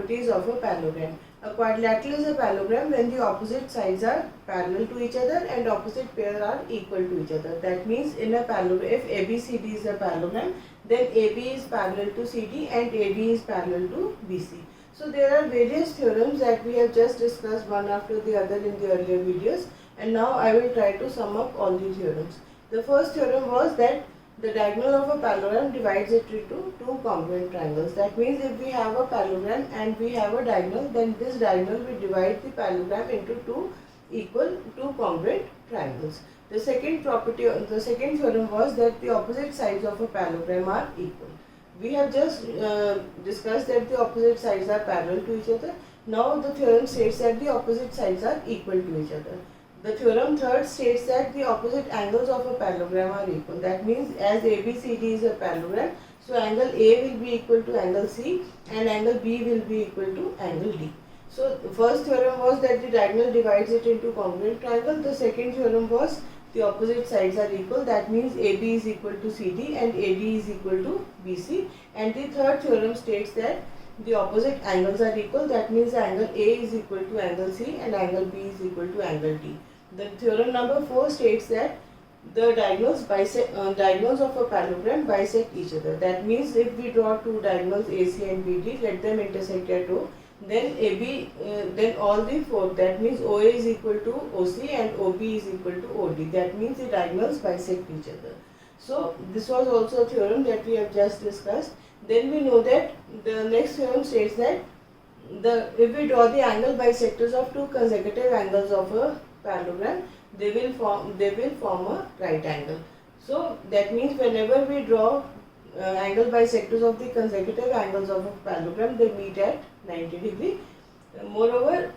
properties of a parallelogram. A quadrilateral is a parallelogram when the opposite sides are parallel to each other and opposite pairs are equal to each other. That means in a parallelogram, if ABCD is a parallelogram, then AB is parallel to CD and AD is parallel to BC. So there are various theorems that we have just discussed one after the other in the earlier videos, and now I will try to sum up all the theorems. The first theorem was that the diagonal of a parallelogram divides it into two congruent triangles. That means if we have a parallelogram and we have a diagonal, then this diagonal will divide the parallelogram into two congruent triangles. The second theorem was that the opposite sides of a parallelogram are equal. We have just discussed that the opposite sides are parallel to each other. Now the theorem states that the opposite sides are equal to each other. The theorem third states that the opposite angles of a parallelogram are equal. That means as ABCD is a parallelogram, so angle A will be equal to angle C and angle B will be equal to angle D. So the first theorem was that the diagonal divides it into congruent triangle. The second theorem was the opposite sides are equal. That means AB is equal to CD and AD is equal to BC. And the third theorem states that the opposite angles are equal. That means angle A is equal to angle C and angle B is equal to angle D. The theorem number 4 states that the diagonals of a parallelogram bisect each other. That means if we draw two diagonals AC and BD, let them intersect at O, then then all the four, that means OA is equal to OC and OB is equal to OD. That means the diagonals bisect each other. So this was also a theorem that we have just discussed. Then we know that the next theorem states that if we draw the angle bisectors of two consecutive angles of a parallelogram, they will form a right angle. So that means whenever we draw angle bisectors of the consecutive angles of a parallelogram, they meet at 90 degree. Moreover,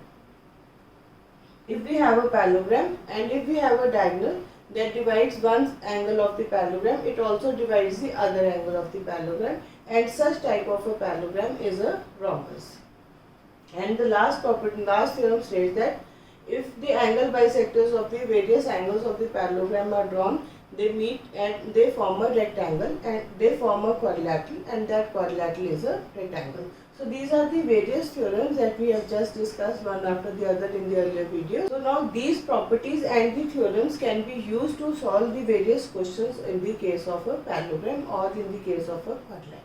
if we have a parallelogram and if we have a diagonal that divides one angle of the parallelogram, it also divides the other angle of the parallelogram, and such type of a parallelogram is a rhombus. And the last theorem states that if the angle bisectors of the various angles of the parallelogram are drawn, they meet and they form a rectangle and they form a quadrilateral, and that quadrilateral is a rectangle. So these are the various theorems that we have just discussed one after the other in the earlier video. So now these properties and the theorems can be used to solve the various questions in the case of a parallelogram or in the case of a quadrilateral.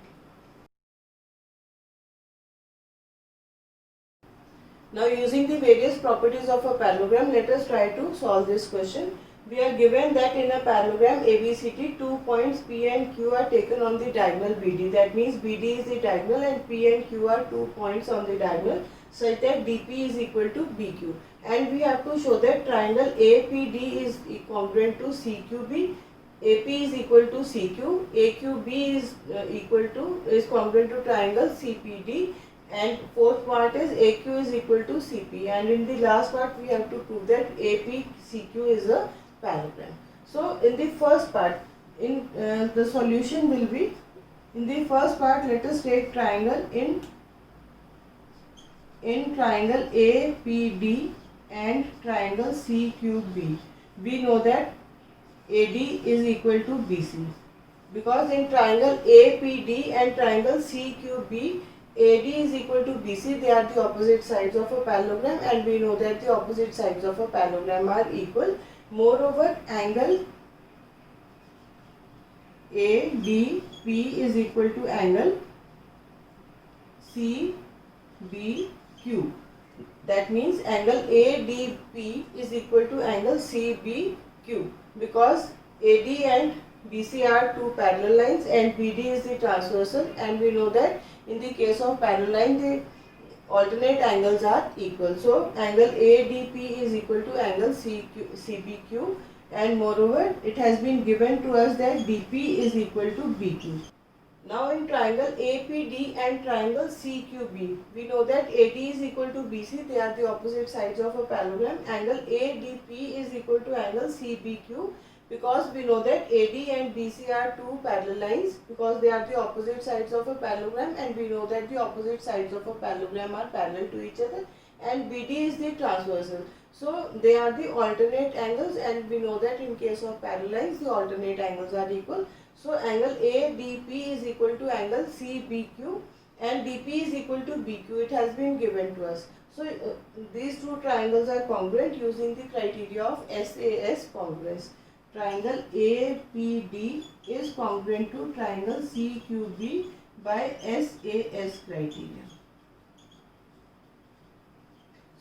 Now using the various properties of a parallelogram, let us try to solve this question. We are given that in a parallelogram ABCD, 2 points P and Q are taken on the diagonal BD. That means BD is the diagonal and P and Q are 2 points on the diagonal, such that DP is equal to BQ. And we have to show that triangle APD is congruent to CQB, AP is equal to CQ, AQB is congruent to triangle CPD, and fourth part is AQ is equal to CP, and in the last part we have to prove that APCQ is a parallelogram. So in the first part, the solution will be, in the first part let us take triangle in triangle APD and triangle CQB. We know that AD is equal to BC, because in triangle APD and triangle CQB, AD is equal to BC, they are the opposite sides of a parallelogram, and we know that the opposite sides of a parallelogram are equal. Moreover, angle ADP is equal to angle CBQ. That means angle ADP is equal to angle CBQ, because AD and BC are two parallel lines and BD is the transversal, and we know that in the case of parallel line the alternate angles are equal. So angle ADP is equal to angle CBQ, and moreover it has been given to us that DP is equal to BQ. Now in triangle APD and triangle CQB, we know that AD is equal to BC, they are the opposite sides of a parallelogram. Angle ADP is equal to angle CBQ, because we know that AD and BC are two parallel lines, because they are the opposite sides of a parallelogram, and we know that the opposite sides of a parallelogram are parallel to each other, and BD is the transversal. So they are the alternate angles, and we know that in case of parallel lines the alternate angles are equal. So angle ADP is equal to angle CBQ, and DP is equal to BQ. It has been given to us. So these two triangles are congruent using the criteria of SAS congruence. Triangle APD is congruent to triangle CQB by SAS criteria.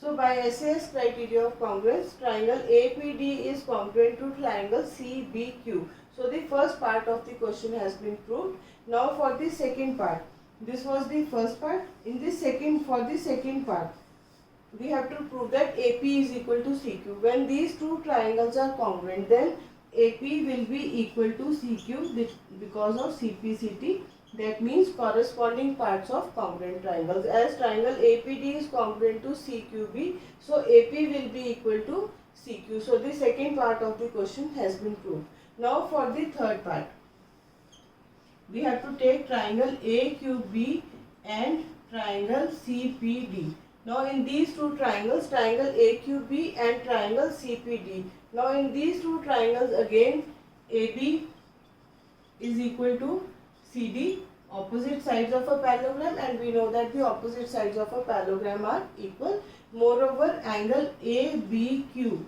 So by SAS criteria of congruence, triangle APD is congruent to triangle CBQ. So the first part of the question has been proved. Now for the second part. This was the first part. For the second part, we have to prove that AP is equal to CQ. When these two triangles are congruent, then AP will be equal to CQ because of CPCT. That means corresponding parts of congruent triangles. As triangle APD is congruent to CQB, so AP will be equal to CQ. So the second part of the question has been proved. Now for the third part, we have to take triangle AQB and triangle CPD. Now in these two triangles, triangle AQB and triangle CPD. Now in these two triangles again, AB is equal to CD, opposite sides of a parallelogram, and we know that the opposite sides of a parallelogram are equal. Moreover, angle ABQ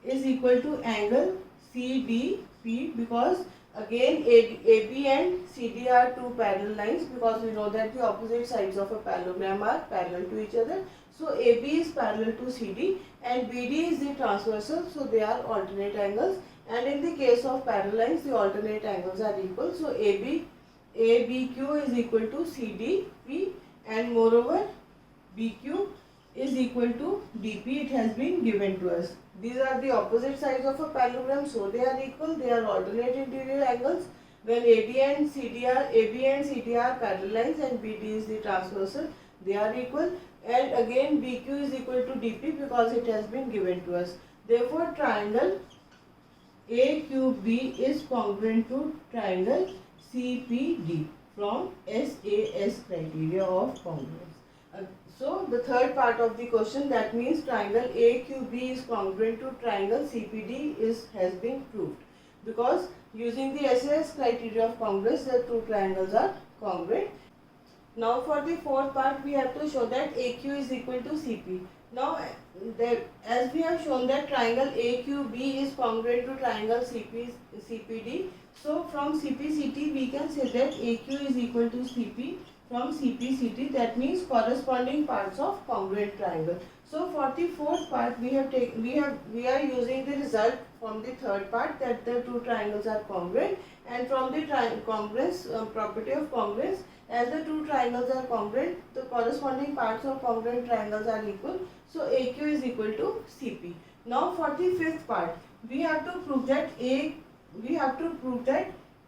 is equal to angle CDP, because again AB and CD are two parallel lines, because we know that the opposite sides of a parallelogram are parallel to each other. So AB is parallel to CD and BD is the transversal, so they are alternate angles, and in the case of parallel lines the alternate angles are equal. So ABQ is equal to CDP, and moreover BQ is equal to DP. It has been given to us. These are the opposite sides of a parallelogram, so they are equal. They are alternate interior angles. When AB and CD are parallel lines and BD is the transversal, they are equal. And again BQ is equal to DP because it has been given to us. Therefore triangle AQB is congruent to triangle CPD from SAS criteria of congruence. So the third part of the question, that means triangle AQB is congruent to triangle CPD has been proved, because using the SAS criteria of congruence the two triangles are congruent. Now for the fourth part, we have to show that AQ is equal to CP. Now as we have shown that triangle AQB is congruent to triangle CPD, so from CPCT we can say that AQ is equal to CP from CPCT. That means corresponding parts of congruent triangle. So for the fourth part, we are using the result from the third part, that the two triangles are congruent, and from the congruence property of congruence, as the two triangles are congruent, the corresponding parts of congruent triangles are equal. So AQ is equal to CP. Now for the fifth part, we have to prove that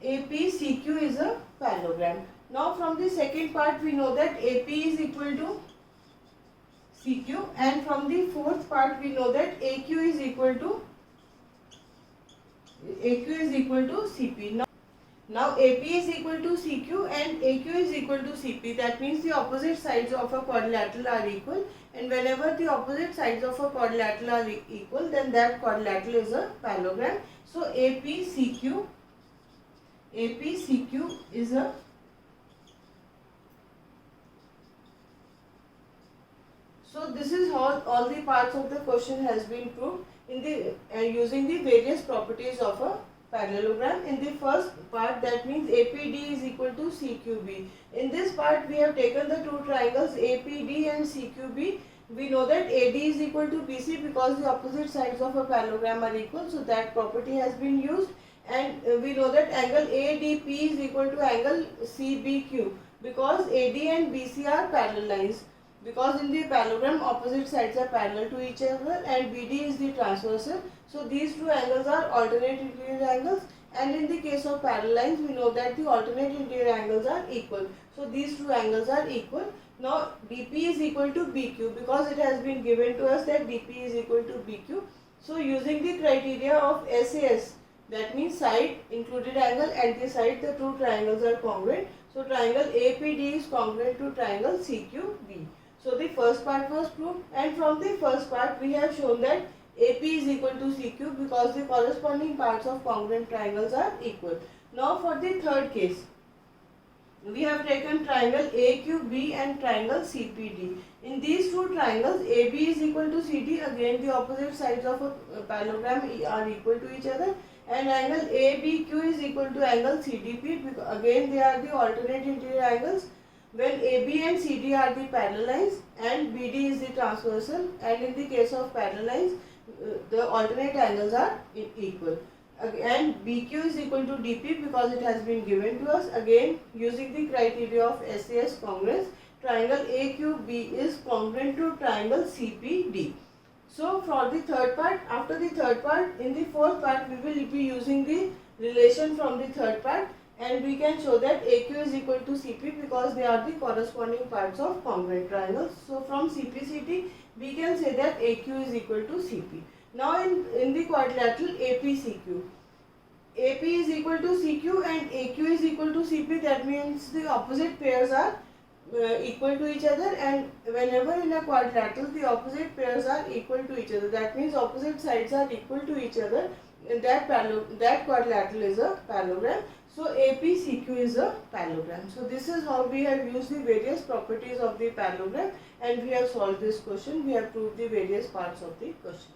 APCQ is a parallelogram. Now from the second part, we know that AP is equal to CQ, and from the fourth part we know that AQ is equal to CP. Now AP is equal to CQ and AQ is equal to CP. That means the opposite sides of a quadrilateral are equal, and whenever the opposite sides of a quadrilateral are equal, then that quadrilateral is a parallelogram. So APCQ is a So this is how all the parts of the question has been proved in the using the various properties of a parallelogram. In the first part, that means APD is equal to CQB. In this part, we have taken the two triangles APD and CQB. We know that AD is equal to BC because the opposite sides of a parallelogram are equal. So that property has been used, and we know that angle ADP is equal to angle CBQ because AD and BC are parallel lines. Because in the parallelogram opposite sides are parallel to each other and BD is the transversal. So these two angles are alternate interior angles, and in the case of parallel lines we know that the alternate interior angles are equal. So these two angles are equal. Now DP is equal to BQ because it has been given to us that DP is equal to BQ. So using the criteria of SAS, that means side included angle and the side, the two triangles are congruent. So triangle APD is congruent to triangle CQB. So the first part was proved, and from the first part we have shown that AP is equal to CQ because the corresponding parts of congruent triangles are equal. Now for the third case, we have taken triangle AQB and triangle CPD. In these two triangles, AB is equal to CD. Again, the opposite sides of a parallelogram are equal to each other. And angle ABQ is equal to angle CDP. Because again, they are the alternate interior angles. When AB and CD are the parallel lines and BD is the transversal. And in the case of parallel lines, the alternate angles are equal. And BQ is equal to DP because it has been given to us. Again, using the criteria of SAS congruence, triangle AQB is congruent to triangle CPD. So for the third part, after the third part, in the fourth part we will be using the relation from the third part, and we can show that AQ is equal to CP because they are the corresponding parts of congruent triangles. So from CPCT we can say that AQ is equal to CP. Now in the quadrilateral APCQ, AP is equal to CQ and AQ is equal to CP. That means the opposite pairs are equal to each other, and whenever in a quadrilateral the opposite pairs are equal to each other, that means opposite sides are equal to each other, that quadrilateral is a parallelogram. So APCQ is a parallelogram. So this is how we have used the various properties of the parallelogram, and we have solved this question. We have proved the various parts of the question.